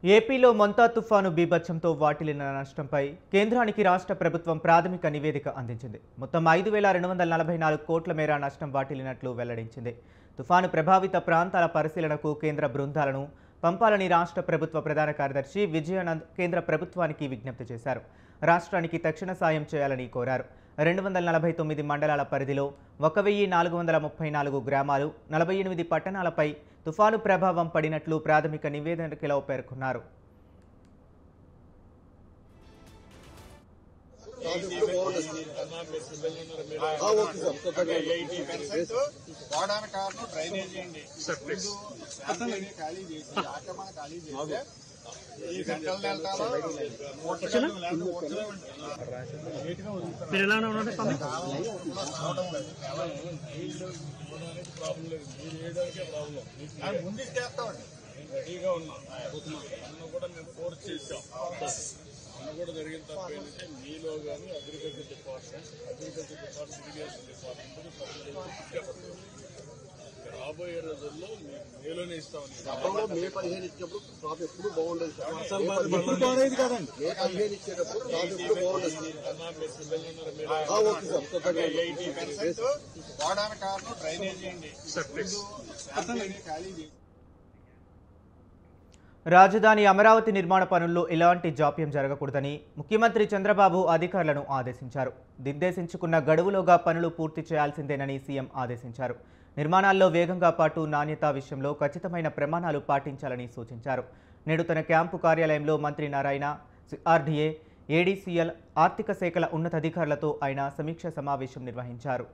ఏపీలో మొంతా తుఫాను బీభత్సంతో వాటిల్లిన నష్టంపై కేంద్రానికి రాష్ట్ర ప్రభుత్వం ప్రాథమిక నివేదిక అందించింది. మొత్తం 5,244 కోట్ల మేర నష్టం వాటిల్లినట్లు వెల్లడించింది. తుఫాను ప్రభావిత ప్రాంతాల పరిశీలనకు కేంద్ర బృందాలను పంపాలని రాష్ట్ర ప్రభుత్వ ప్రధాన కార్యదర్శి విజయానంద్ కేంద్ర ప్రభుత్వానికి విజ్ఞప్తి చేశారు. రాష్ట్రానికి తక్షణ సాయం చేయాలని కోరారు. 249 మండలాల పరిధిలో 1,434 గ్రామాలు, 48 పట్టణాలపై తుఫాను ప్రభావం పడినట్లు ప్రాథమిక నివేదికలో పేర్కొన్నారు. రెడీగా ఉన్నాం కూడా మేము ఫోర్స్ చేసాం కూడా జరిగిన తప్ప ఏంటంటే మీలో కానీ అగ్రికల్చర్ డిపార్ట్మెంట్ ఇరిగేషన్ డిపార్ట్మెంట్ రాబోయే రోజుల్లో మేలోనే ఇస్తామని మే 15 ఇచ్చినప్పుడు క్రాప్ ఎప్పుడు బాగుండేది సార్. మే 15 ఇచ్చేటప్పుడు క్రాప్ ఎప్పుడు బాగుండేది. వాడానికి కారణం డ్రైనేజీ అండి. రాజధాని అమరావతి నిర్మాణ పనుల్లో ఎలాంటి జాప్యం జరగకూడదని ముఖ్యమంత్రి చంద్రబాబు అధికారులను ఆదేశించారు. నిర్దేశించుకున్న గడువులోగా పనులు పూర్తి చేయాల్సిందేనని సీఎం ఆదేశించారు. నిర్మాణాల్లో వేగంగా పాటు నాణ్యత విషయంలో ఖచ్చితమైన ప్రమాణాలు పాటించాలని సూచించారు. నేడు తన క్యాంపు కార్యాలయంలో మంత్రి నారాయణ, ఆర్డీఏ, ఏడీసీఎల్, ఆర్థిక శాఖల ఉన్నతాధికారులతో ఆయన సమీక్ష సమావేశం నిర్వహించారు.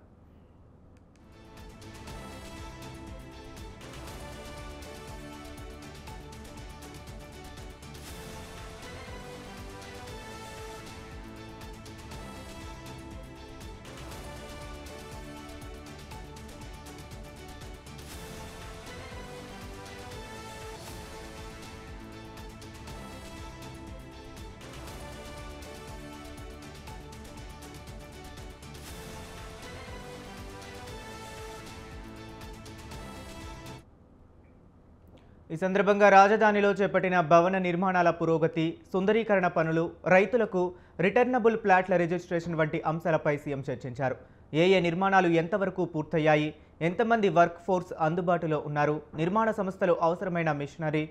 ఈ సందర్భంగా రాజధానిలో చేపట్టిన భవన నిర్మాణాల పురోగతి, సుందరీకరణ పనులు, రైతులకు రిటర్నబుల్ ప్లాట్ల రిజిస్ట్రేషన్ వంటి అంశాలపై సీఎం చర్చించారు. ఏ నిర్మాణాలు ఎంతవరకు పూర్తయ్యాయి, ఎంతమంది వర్క్ ఫోర్స్ అందుబాటులో ఉన్నారు, నిర్మాణ సంస్థలు అవసరమైన మిషనరీ,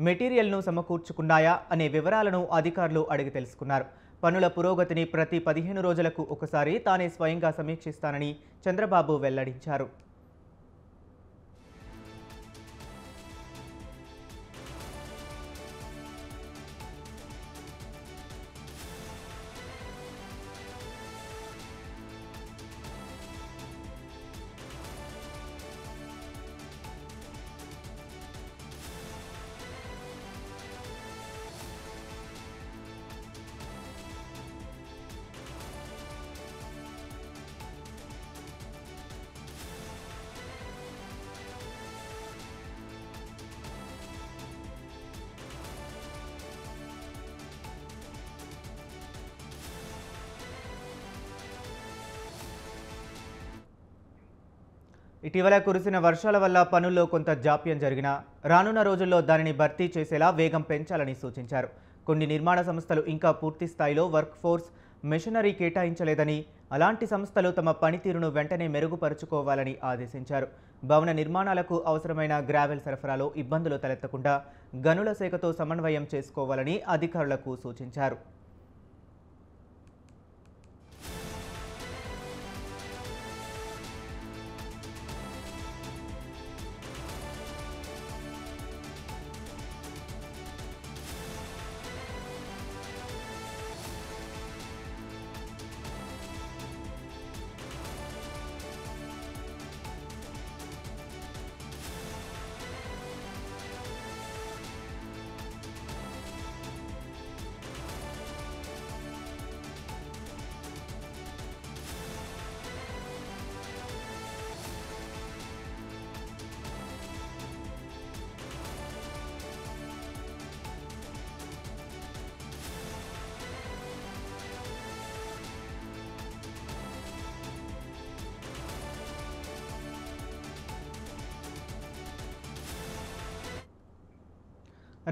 మెటీరియల్ను సమకూర్చుకున్నాయా అనే వివరాలను అధికారులు అడిగి తెలుసుకున్నారు. పనుల పురోగతిని ప్రతి 15 రోజులకు ఒకసారి తానే స్వయంగా సమీక్షిస్తానని చంద్రబాబు వెల్లడించారు. ఇటీవల కురిసిన వర్షాల వల్ల పనుల్లో కొంత జాప్యం జరిగినా రానున్న రోజుల్లో దానిని భర్తీ చేసేలా వేగం పెంచాలని సూచించారు. కొన్ని నిర్మాణ సంస్థలు ఇంకా పూర్తి స్థాయిలో వర్క్ ఫోర్స్, మెషినరీ కేటాయించలేదని, అలాంటి సంస్థలు తమ పనితీరును వెంటనే మెరుగుపరుచుకోవాలని ఆదేశించారు. భవన నిర్మాణాలకు అవసరమైన గ్రావెల్ సరఫరాలో ఇబ్బందులు తలెత్తకుండా గనుల శాఖతో సమన్వయం చేసుకోవాలని అధికారులకు సూచించారు.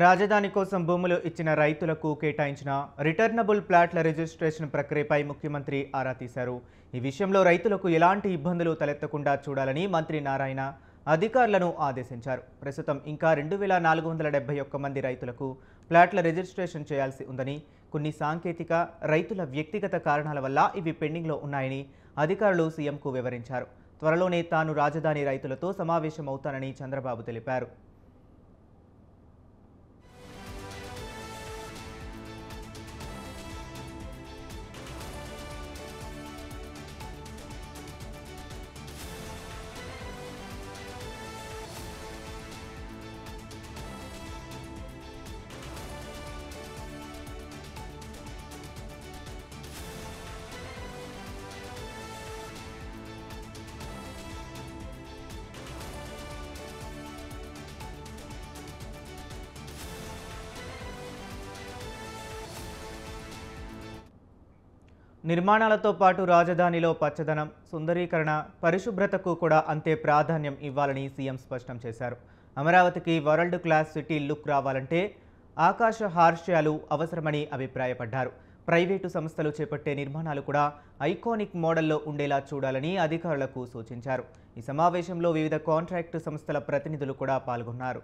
రాజధాని కోసం భూములు ఇచ్చిన రైతులకు కేటాయించిన రిటర్నబుల్ ప్లాట్ల రిజిస్ట్రేషన్ ప్రక్రియపై ముఖ్యమంత్రి ఆరా తీశారు. ఈ విషయంలో రైతులకు ఎలాంటి ఇబ్బందులు తలెత్తకుండా చూడాలని మంత్రి నారాయణ అధికారులను ఆదేశించారు. ప్రస్తుతం ఇంకా 2471 మంది రైతులకు ప్లాట్ల రిజిస్ట్రేషన్ చేయాల్సి ఉందని, కొన్ని సాంకేతిక రైతుల వ్యక్తిగత కారణాల వల్ల ఇవి పెండింగ్లో ఉన్నాయని అధికారులు సీఎంకు వివరించారు. త్వరలోనే తాను రాజధాని రైతులతో సమావేశమవుతానని చంద్రబాబు తెలిపారు. నిర్మాణాలతో పాటు రాజధానిలో పచ్చదనం, సుందరీకరణ, పరిశుభ్రతకు కూడా అంతే ప్రాధాన్యం ఇవ్వాలని సీఎం స్పష్టం చేశారు. అమరావతికి వరల్డ్ క్లాస్ సిటీ లుక్ రావాలంటే ఆకాశ హార్ష్యాలు అవసరమని అభిప్రాయపడ్డారు. ప్రైవేటు సంస్థలు చేపట్టే నిర్మాణాలు కూడా ఐకానిక్ మోడల్లో ఉండేలా చూడాలని అధికారులకు సూచించారు. ఈ సమావేశంలో వివిధ కాంట్రాక్టు సంస్థల ప్రతినిధులు కూడా పాల్గొన్నారు.